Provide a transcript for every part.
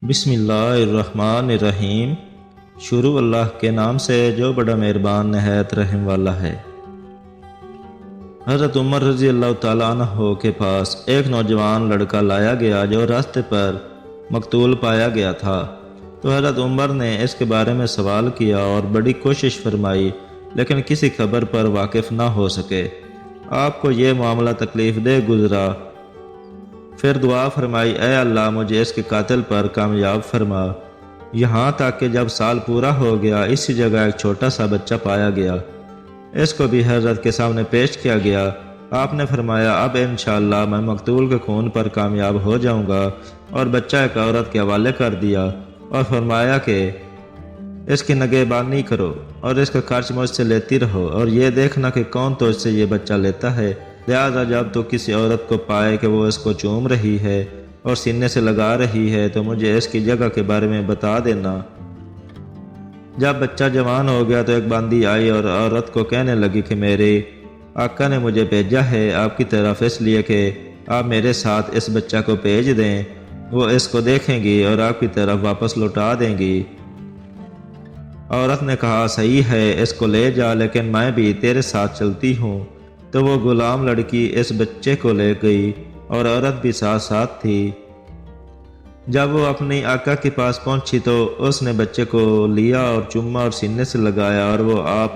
بسم اللہ الرحمن الرحیم۔ شروع اللہ کے نام سے جو بڑا مہربان نہایت رحم والا ہے۔ حضرت عمر رضی اللہ تعالیٰ عنہ کے پاس ایک نوجوان لڑکا لایا گیا جو راستے پر مقتول پایا گیا تھا، تو حضرت عمر نے اس کے بارے میں سوال کیا اور بڑی کوشش فرمائی، لیکن کسی خبر پر واقف نہ ہو سکے۔ آپ کو یہ معاملہ تکلیف دہ گزرا، پھر دعا فرمائی، اے اللہ مجھے اس کے قاتل پر کامیاب فرما۔ یہاں تک کہ جب سال پورا ہو گیا، اسی جگہ ایک چھوٹا سا بچہ پایا گیا، اس کو بھی حضرت کے سامنے پیش کیا گیا۔ آپ نے فرمایا، اب انشاءاللہ میں مقتول کے خون پر کامیاب ہو جاؤں گا، اور بچہ ایک عورت کے حوالے کر دیا اور فرمایا کہ اس کی نگہبانی کرو اور اس کا خرچ مجھ سے لیتی رہو، اور یہ دیکھنا کہ کون تو اس سے یہ بچہ لیتا ہے، لہذا جب تو کسی عورت کو پائے کہ وہ اس کو چوم رہی ہے اور سینے سے لگا رہی ہے تو مجھے اس کی جگہ کے بارے میں بتا دینا۔ جب بچہ جوان ہو گیا تو ایک باندی آئی اور عورت کو کہنے لگی کہ میرے آقا نے مجھے بھیجا ہے آپ کی طرف، اس لیے کہ آپ میرے ساتھ اس بچہ کو بھیج دیں، وہ اس کو دیکھیں گی اور آپ کی طرف واپس لوٹا دیں گی۔ عورت نے کہا، صحیح ہے، اس کو لے جا، لیکن میں بھی تیرے ساتھ چلتی ہوں۔ تو وہ غلام لڑکی اس بچے کو لے گئی اور عورت بھی ساتھ ساتھ تھی۔ جب وہ اپنی آقا کے پاس پہنچی تو اس نے بچے کو لیا اور چوما اور سینے سے لگایا، اور وہ آپ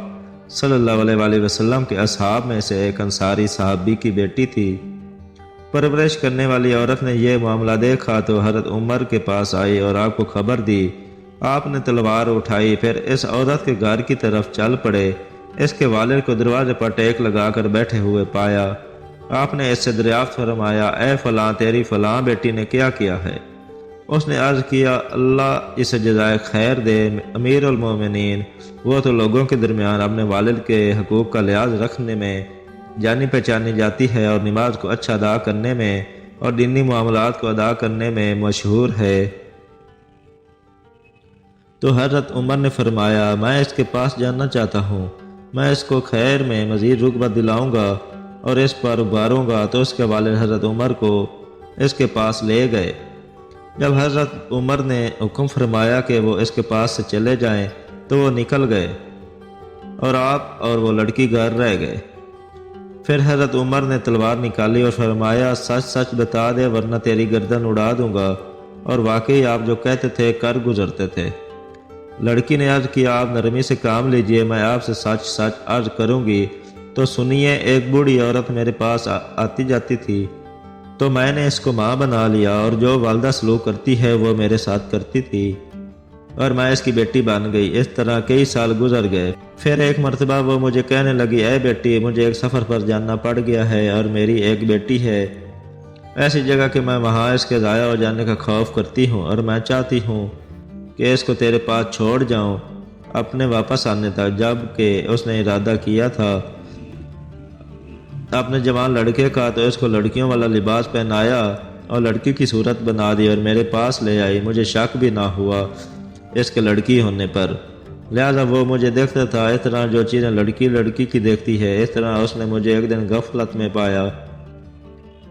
صلی اللہ علیہ وسلم کے اصحاب میں سے ایک انصاری صحابی کی بیٹی تھی۔ پرورش کرنے والی عورت نے یہ معاملہ دیکھا تو حضرت عمر کے پاس آئی اور آپ کو خبر دی۔ آپ نے تلوار اٹھائی، پھر اس عورت کے گھر کی طرف چل پڑے۔ اس کے والد کو دروازے پر ٹیک لگا کر بیٹھے ہوئے پایا۔ آپ نے اس سے دریافت فرمایا، اے فلاں، تیری فلاں بیٹی نے کیا کیا ہے؟ اس نے عرض کیا، اللہ اسے جزائے خیر دے امیر المومنین، وہ تو لوگوں کے درمیان اپنے والد کے حقوق کا لحاظ رکھنے میں جانی پہچانی جاتی ہے، اور نماز کو اچھا ادا کرنے میں اور دینی معاملات کو ادا کرنے میں مشہور ہے۔ تو حضرت عمر نے فرمایا، میں اس کے پاس جاننا چاہتا ہوں، میں اس کو خیر میں مزید رغبت دلاؤں گا اور اس پر ابھاروں گا۔ تو اس کے والد حضرت عمر کو اس کے پاس لے گئے۔ جب حضرت عمر نے حکم فرمایا کہ وہ اس کے پاس سے چلے جائیں تو وہ نکل گئے اور آپ اور وہ لڑکی گھر رہ گئے۔ پھر حضرت عمر نے تلوار نکالی اور فرمایا، سچ سچ بتا دے ورنہ تیری گردن اڑا دوں گا، اور واقعی آپ جو کہتے تھے کر گزرتے تھے۔ لڑکی نے عرض کیا، آپ نرمی سے کام لیجئے، میں آپ سے سچ سچ عرض کروں گی۔ تو سنیے، ایک بوڑھی عورت میرے پاس آتی جاتی تھی، تو میں نے اس کو ماں بنا لیا، اور جو والدہ سلوک کرتی ہے وہ میرے ساتھ کرتی تھی، اور میں اس کی بیٹی بن گئی۔ اس طرح کئی سال گزر گئے۔ پھر ایک مرتبہ وہ مجھے کہنے لگی، اے بیٹی، مجھے ایک سفر پر جانا پڑ گیا ہے اور میری ایک بیٹی ہے ایسی جگہ کہ میں وہاں اس کے ضائع ہو جانے کا خوف کرتی ہوں، اور میں چاہتی ہوں کہ اس کو تیرے پاس چھوڑ جاؤں اپنے واپس آنے تک۔ جب کہ اس نے ارادہ کیا تھا اپنے جوان لڑکے کا، تو اس کو لڑکیوں والا لباس پہنایا اور لڑکی کی صورت بنا دی اور میرے پاس لے آئی۔ مجھے شک بھی نہ ہوا اس کے لڑکی ہونے پر، لہذا وہ مجھے دیکھتا تھا۔ اس طرح جو چیزیں لڑکی لڑکی کی دیکھتی ہے، اس طرح اس نے مجھے ایک دن غفلت میں پایا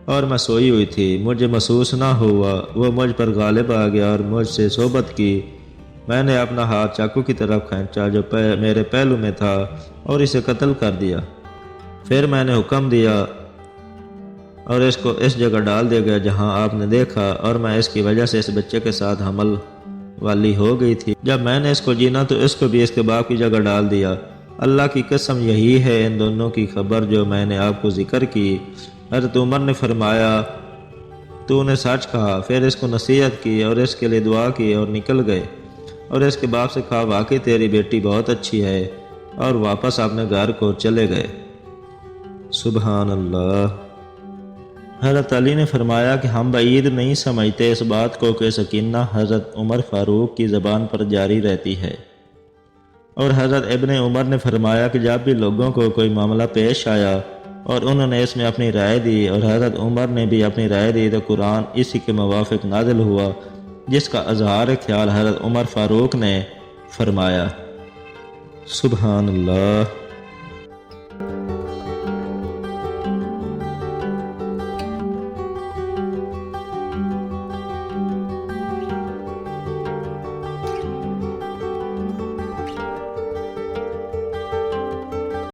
اور میں سوئی ہوئی تھی، مجھے محسوس نہ ہوا۔ وہ مجھ پر غالب آ گیا اور مجھ سے صحبت کی۔ میں نے اپنا ہاتھ چاقو کی طرف کھینچا جو میرے پہلو میں تھا، اور اسے قتل کر دیا۔ پھر میں نے حکم دیا اور اس کو اس جگہ ڈال دیا گیا جہاں آپ نے دیکھا، اور میں اس کی وجہ سے اس بچے کے ساتھ حمل والی ہو گئی تھی۔ جب میں نے اس کو جینا تو اس کو بھی اس کے باپ کی جگہ ڈال دیا۔ اللہ کی قسم، یہی ہے ان دونوں کی خبر جو میں نے آپ کو ذکر کی۔ حضرت عمر نے فرمایا، تو نے سچ کہا۔ پھر اس کو نصیحت کی اور اس کے لیے دعا کی اور نکل گئے، اور اس کے باپ سے کہا، واقعی تیری بیٹی بہت اچھی ہے، اور واپس اپنے گھر کو چلے گئے۔ سبحان اللہ۔ حضرت علی نے فرمایا کہ ہم بعید نہیں سمجھتے اس بات کو کہ سکینہ حضرت عمر فاروق کی زبان پر جاری رہتی ہے۔ اور حضرت ابن عمر نے فرمایا کہ جب بھی لوگوں کو کوئی معاملہ پیش آیا اور انہوں نے اس میں اپنی رائے دی اور حضرت عمر نے بھی اپنی رائے دی، تو قرآن اسی کے موافق نازل ہوا، جس کا اظہار خیال حضرت عمر فاروق نے فرمایا۔ سبحان اللہ۔